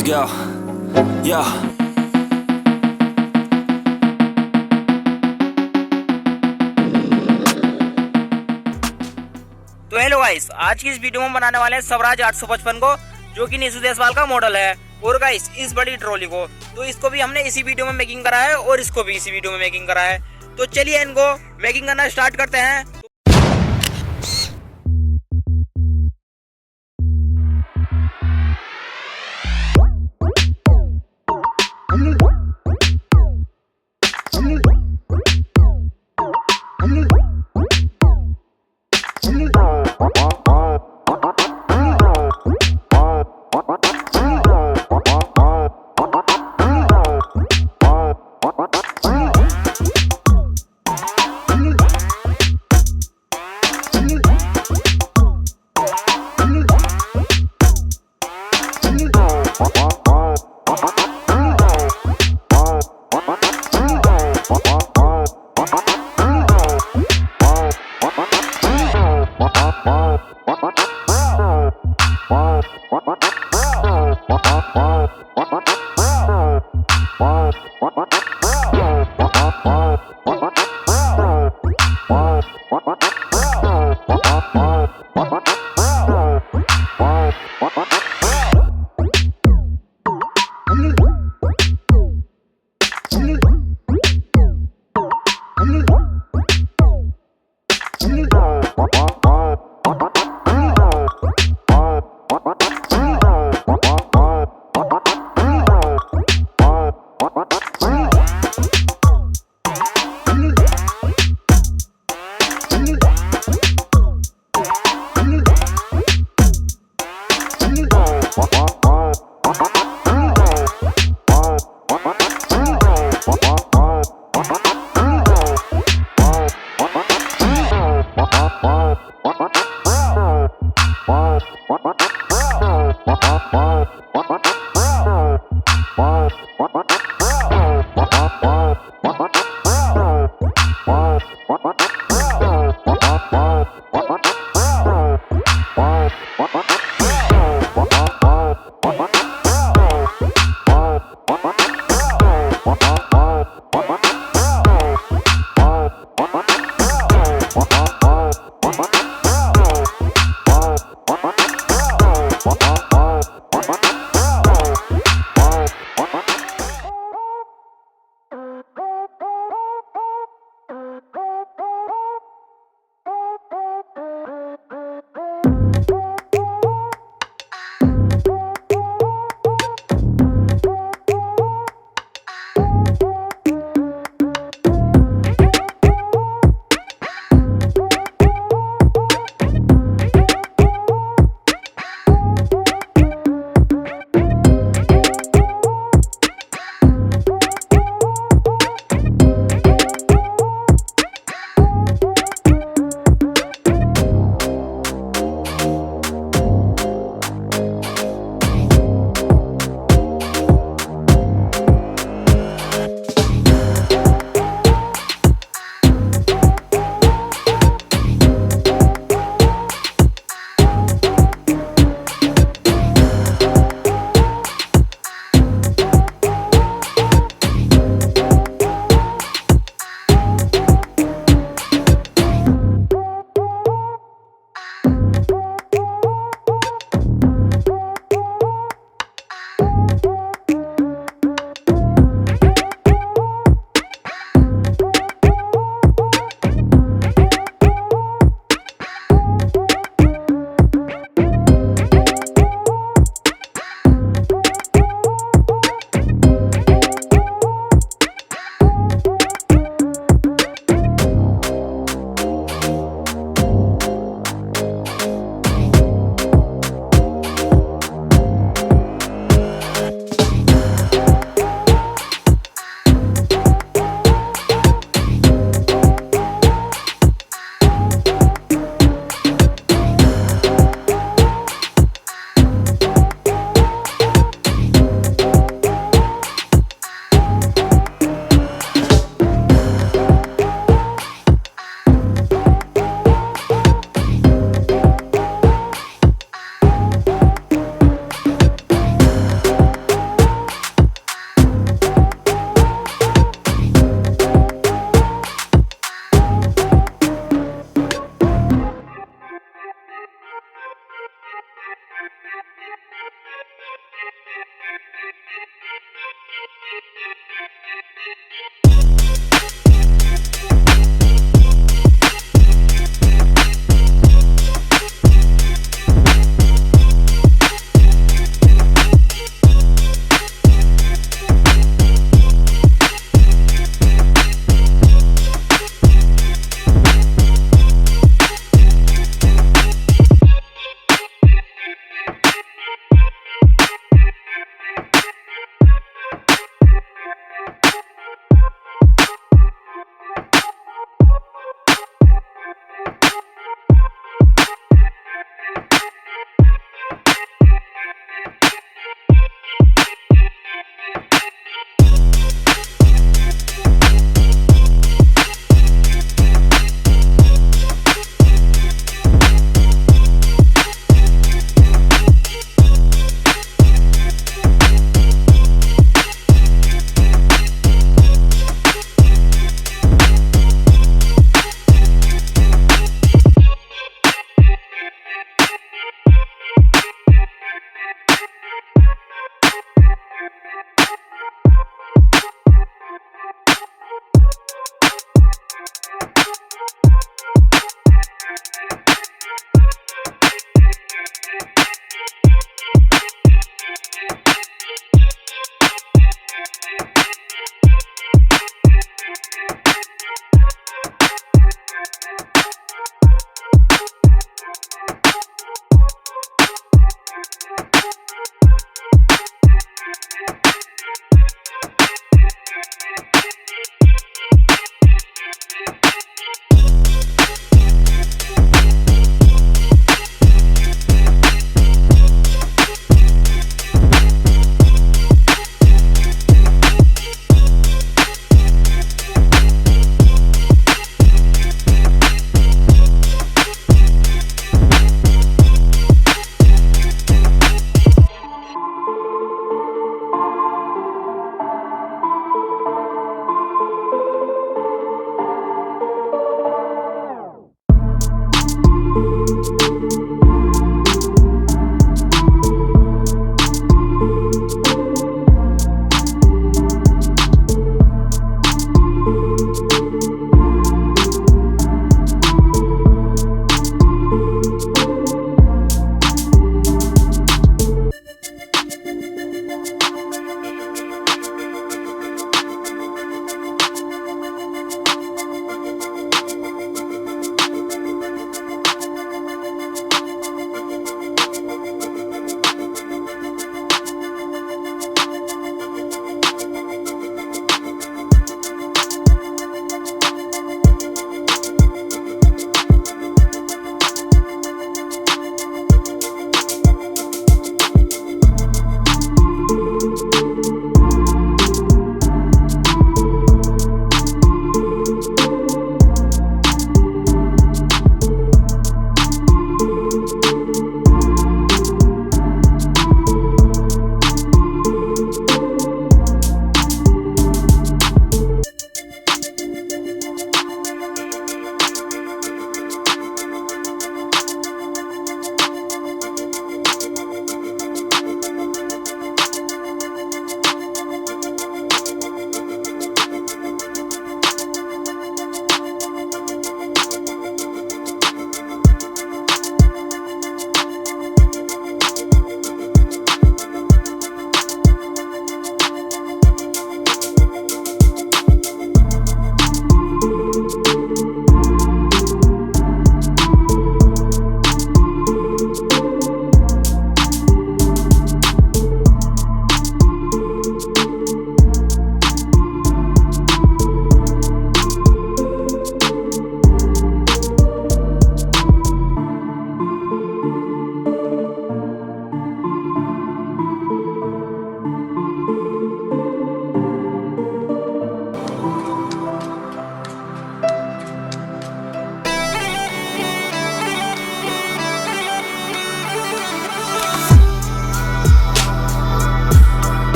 Let's go. Yeah. तो hello guys, आज की इस वीडियो में बनाने वाले हैं स्वराज 855 को, जो कि 1910 साल का मॉडल है। और गाइस, इस बड़ी ट्रॉली को तो इसको भी हमने इसी वीडियो में मेकिंग करा है और इसको भी इसी वीडियो में मेकिंग करा है। तो चलिए इनको मेकिंग करना स्टार्ट करते हैं।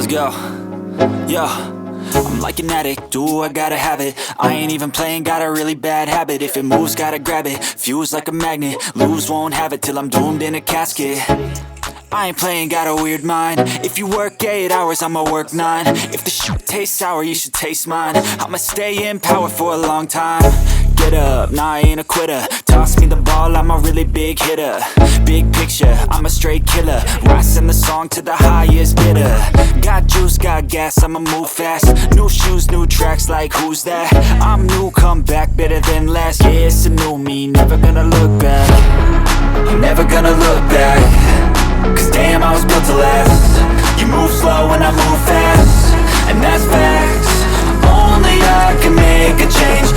let's go. Yo, I'm like an addict, do I gotta have it. I ain't even playing, got a really bad habit. If it moves, gotta grab it, fuse like a magnet. Lose, won't have it till I'm doomed in a casket. I ain't playing, got a weird mind. If you work 8 hours, I'ma work 9. If the shit tastes sour, you should taste mine. I'ma stay in power for a long time. Get up, nah, I ain't a quitter. Toss me the ball, I'm a really big hitter. Big picture, I'm a straight killer. Rising the song to the highest bidder. Got juice, got gas, I'ma move fast. New shoes, new tracks, like who's that? I'm new, come back, better than last. Yeah, it's a new me, never gonna look back. I'm never gonna look back. Cause damn, I was built to last. You move slow and I move fast, and that's facts. Only I can make a change.